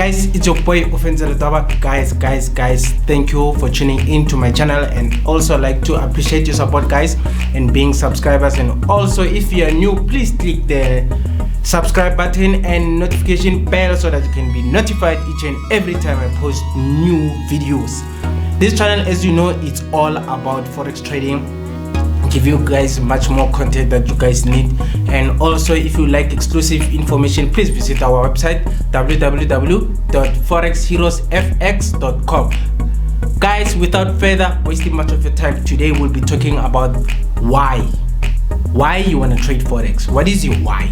guys, it's your boy Ofentse Ledwaba. Guys, thank you for tuning in to my channel, and also like to appreciate your support, guys, and being subscribers. And also, if you are new, please click the subscribe button and notification bell so that you can be notified each and every time I post new videos. This channel, as you know, it's all about forex trading. Give you guys much more content that you guys need, and also if you like exclusive information, please visit our website www.forexheroesfx.com. Guys, without further wasting much of your time, today we'll be talking about why you want to trade forex. What is your why?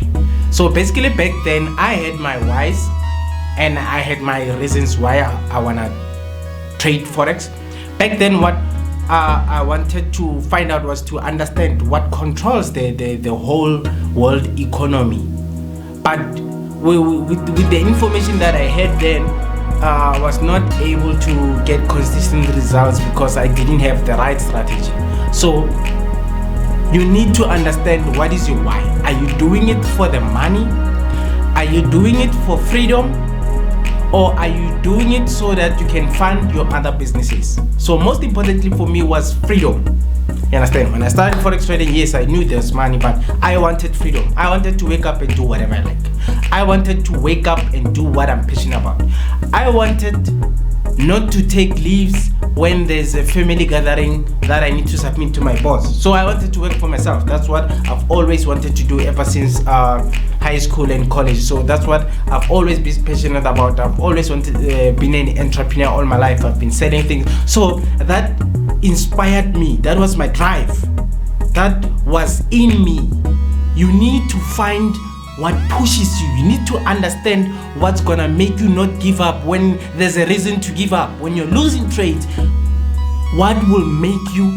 So basically, back then I had my whys and I had my reasons why I want to trade forex. Back then, what I wanted to find out was to understand what controls the whole world economy. But with the information that I had then, I was not able to get consistent results because I didn't have the right strategy. So you need to understand what is your why. Are you doing it for the money? Are you doing it for freedom? Or are you doing it so that you can fund your other businesses? So most importantly for me was freedom. You understand? When I started forex trading, yes, I knew there's money, but I wanted freedom. I wanted to wake up and do whatever I like. I wanted to wake up and do what I'm passionate about. I wanted not to take leaves when there's a family gathering that I need to submit to my boss. So I wanted to work for myself. That's what I've always wanted to do ever since high school and college. So that's what I've always been passionate about. I've always wanted been an entrepreneur all my life. I've been selling things. So that inspired me. That was my drive. That was in me. You need to find what pushes you. You need to understand what's gonna make you not give up when there's a reason to give up. When you're losing trades, what will make you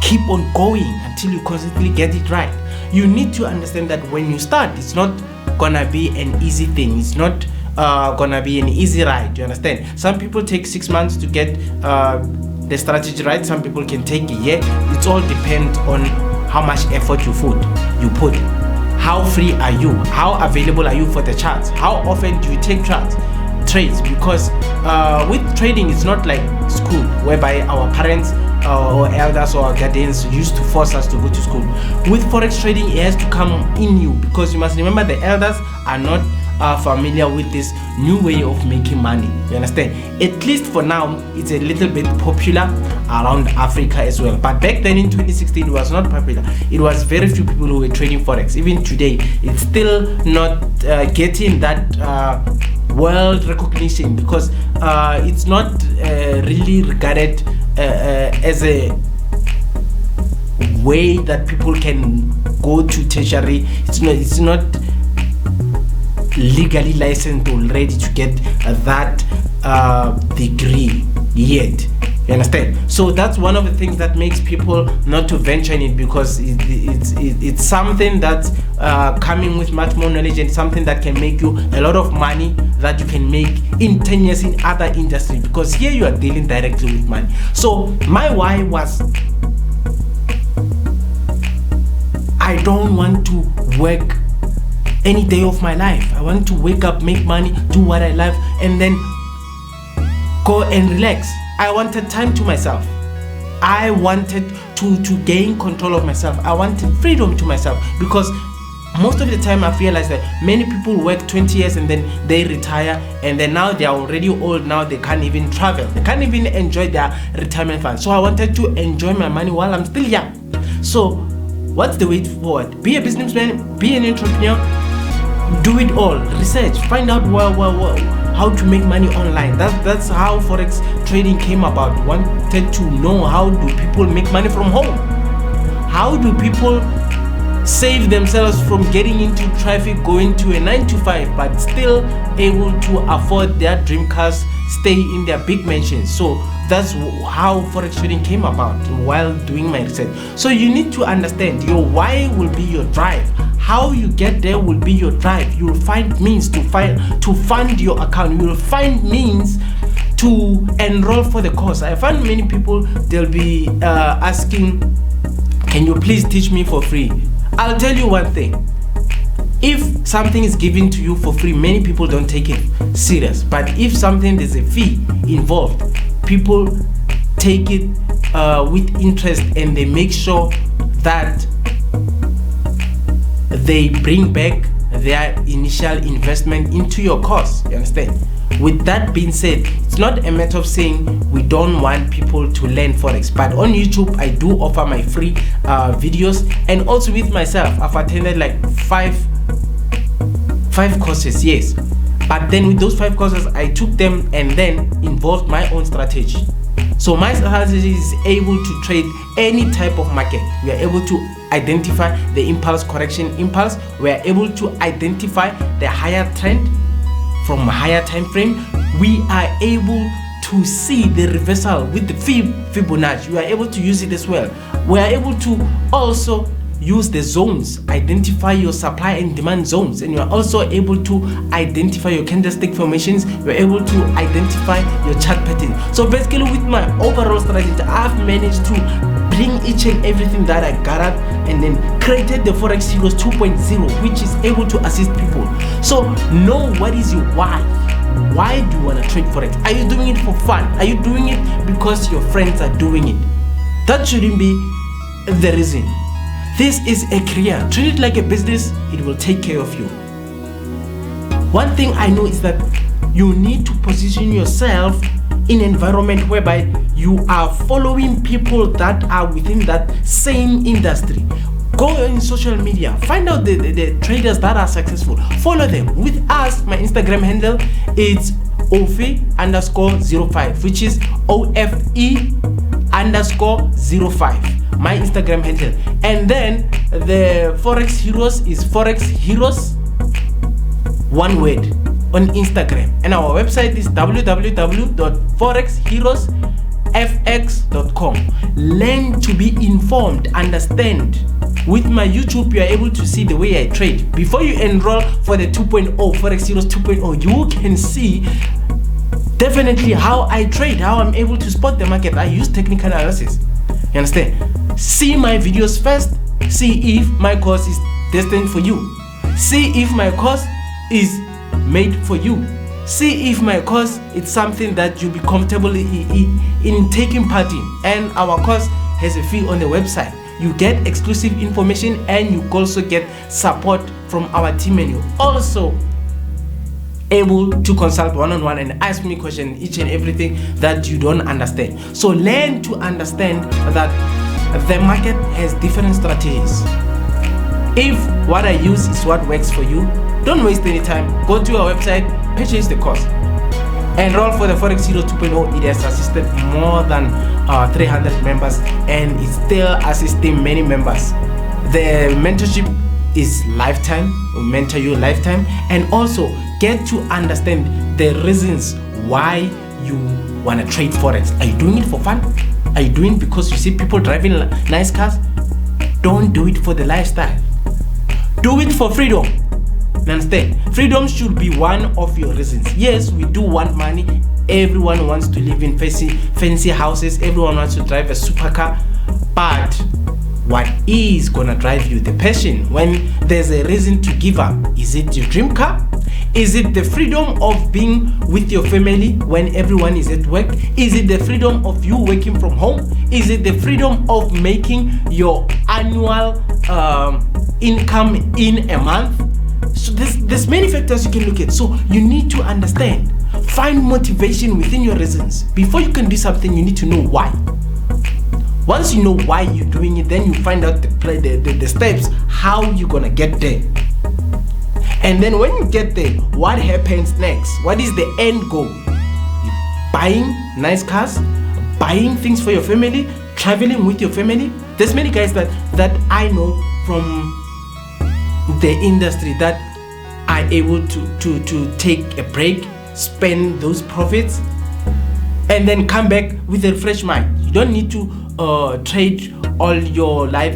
keep on going until you constantly get it right? You need to understand that when you start, it's not gonna be an easy thing. It's not gonna be an easy ride. You understand? Some people take 6 months to get the strategy right. Some people can take a year. It all depends on how much effort you put. How free are you? How available are you for the charts? How often do you take trades? Because with trading, it's not like school, whereby our parents or elders or guardians used to force us to go to school. With forex trading, it has to come in you, because you must remember the elders are not familiar with this new way of making money. You understand? At least for now, it's a little bit popular around Africa as well. But back then in 2016, it was not popular. It was very few people who were trading forex. Even today, it's still not getting that world recognition, because it's not really regarded as a way that people can go to tertiary. It's not legally licensed already to get that degree yet. You understand? So that's one of the things that makes people not to venture in it, because it's something that's coming with much more knowledge, and something that can make you a lot of money that you can make in 10 years in other industries, because here you are dealing directly with money. So my why was, I don't want to work any day of my life. I want to wake up, make money, do what I love, and then go and relax. I wanted time to myself. I wanted to gain control of myself. I wanted freedom to myself, because most of the time I've realized that many people work 20 years and then they retire, and then now they are already old. Now they can't even travel. They can't even enjoy their retirement fund. So I wanted to enjoy my money while I'm still young. So what's the way forward? Be a businessman, be an entrepreneur, do it all. Research, find out how to make money online. That's how forex trading came about. Wanted to know, how do people make money from home? How do people save themselves from getting into traffic, going to a 9 to 5, but still able to afford their dream cars, stay in their big mansions? So that's how forex trading came about while doing my research. So you need to understand your why will be your drive. How you get there will be your drive. You will find means to fund your account. You will find means to enroll for the course. I find many people, they'll be asking, can you please teach me for free? I'll tell you one thing. If something is given to you for free, many people don't take it serious. But if something there's a fee involved, people take it with interest, and they make sure that they bring back their initial investment into your course. You understand? With that being said, it's not a matter of saying we don't want people to learn Forex, but on YouTube I do offer my free videos, and also with myself I've attended like five courses, yes. But then with those 5 courses, I took them and then involved my own strategy. So my strategy is able to trade any type of market. We are able to identify the impulse correction impulse. We are able to identify the higher trend from a higher time frame. We are able to see the reversal with the Fibonacci. We are able to use it as well. We are able to also use the zones, identify your supply and demand zones, and you are also able to identify your candlestick formations. You're able to identify your chart pattern. So basically, with my overall strategy, I've managed to bring each and everything that I gathered and then created the Forex Heroes 2.0, which is able to assist people. So know what is your why. Why do you want to trade Forex? Are you doing it for fun? Are you doing it because your friends are doing it? That shouldn't be the reason. This is a career. Treat it like a business. It will take care of you. One thing I know is that you need to position yourself in an environment whereby you are following people that are within that same industry. Go on social media, find out the traders that are successful, follow them. With us, my Instagram handle is Ofe_05, which is OFE_05, my Instagram handle. And then the Forex Heroes is Forex Heroes, one word, on Instagram. And our website is www.forexheroesfx.com. Learn to be informed, understand. With my YouTube, you are able to see the way I trade. Before you enroll for the 2.0, Forex Heroes 2.0, you can see definitely how I trade, how I'm able to spot the market. I use technical analysis. You understand? See my videos first. See if my course is destined for you. See if my course is made for you. See if my course is something that you'll be comfortable in taking part in. And our course has a fee on the website. You get exclusive information, and you also get support from our team, and you also able to consult one-on-one and ask me questions, each and everything that you don't understand. So learn to understand that the market has different strategies. If what I use is what works for you, don't waste any time. Go to our website, purchase the course, enroll for the Forex Heroes 2.0. It has assisted more than 300 members, and it's still assisting many members. The mentorship is lifetime. We mentor you lifetime, and also get to understand the reasons why you want to trade Forex. Are you doing it for fun? Are you doing it because you see people driving nice cars? Don't do it for the lifestyle. Do it for freedom. You understand? Freedom should be one of your reasons. Yes, we do want money. Everyone wants to live in fancy houses. Everyone wants to drive a supercar. But what is gonna drive you? The passion. When there's a reason to give up. Is it your dream car? Is it the freedom of being with your family when everyone is at work? Is it the freedom of you working from home? Is it the freedom of making your annual income in a month? So there's many factors you can look at. So you need to understand. Find motivation within your reasons. Before you can do something, you need to know why. Once you know why you're doing it, then you find out the steps, how you're gonna get there. And then when you get there, what happens next? What is the end goal? You're buying nice cars, buying things for your family, traveling with your family. There's many guys that I know from the industry that are able to take a break, spend those profits, and then come back with a fresh mind. You don't need to trade all your life,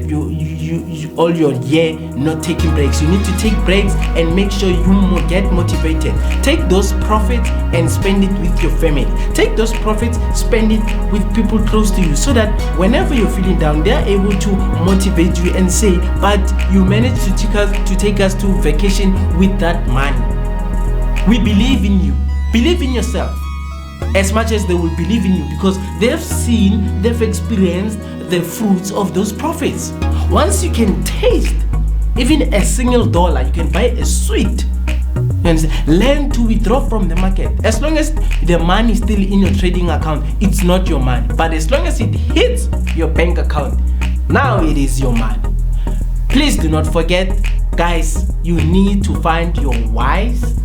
all your year not taking breaks. You need to take breaks and make sure you get motivated. Take those profits and spend it with your family. Take those profits, spend it with people close to you, so that whenever you're feeling down, they're able to motivate you and say, but you managed to take us to vacation with that money. We believe in you. Believe in yourself as much as they will believe in you, because they've experienced the fruits of those profits. Once you can taste even a single dollar, you can buy a sweet. Learn to withdraw from the market. As long as the money is still in your trading account, it's not your money. But as long as it hits your bank account, now it is your money. Please do not forget, guys, you need to find your whys,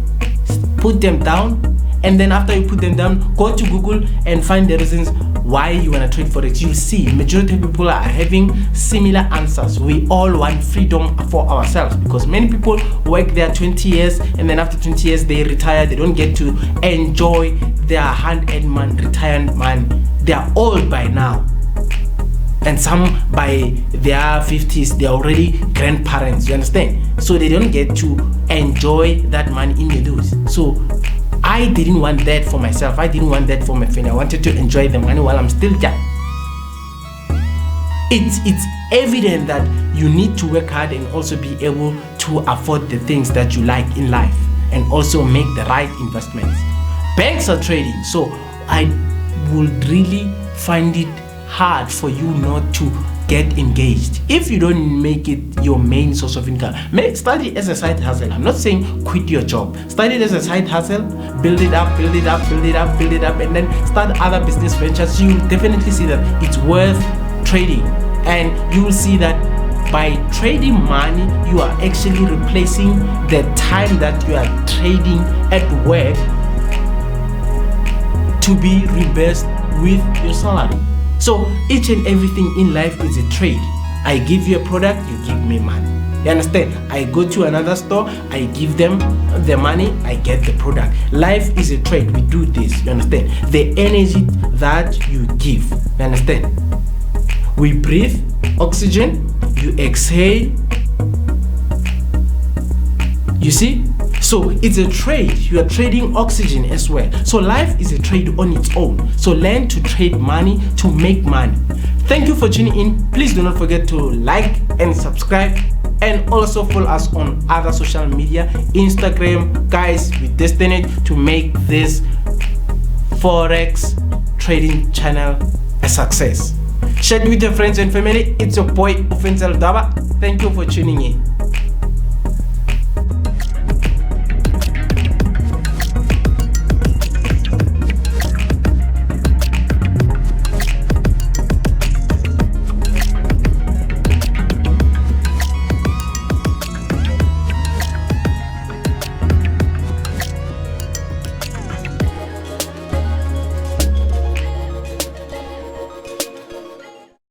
put them down, and then after you put them down, go to Google and find the reasons why you want to trade Forex. You'll see majority of people are having similar answers. We all want freedom for ourselves, because many people work there 20 years and then after 20 years they retire. They don't get to enjoy their hand-earned money, retirement money. They are old by now, and some by their 50s they're already grandparents, you understand? So they don't get to enjoy that money in the lose. So I didn't want that for myself. I didn't want that for my family. I wanted to enjoy the money while I'm still young. It's evident that you need to work hard and also be able to afford the things that you like in life, and also make the right investments. Banks are trading, so I would really find it hard for you not to get engaged. If you don't make it your main source of income, study as a side hustle. I'm not saying quit your job. Study it as a side hustle, build it up, build it up, build it up, build it up, and then start other business ventures. You definitely see that it's worth trading, and you will see that by trading money, you are actually replacing the time that you are trading at work to be reimbursed with your salary. So each and everything in life is a trade. I give you a product, you give me money. You understand? I go to another store, I give them the money, I get the product. Life is a trade. We do this. You understand? The energy that you give. You understand? We breathe oxygen, you exhale. You see? So it's a trade. You are trading oxygen as well. So life is a trade on its own. So learn to trade money to make money. Thank you for tuning in. Please do not forget to like and subscribe, and also follow us on other social media. Instagram, guys, we're destined to make this Forex trading channel a success. Share it with your friends and family. It's your boy Ofentse Ledwaba. Thank you for tuning in.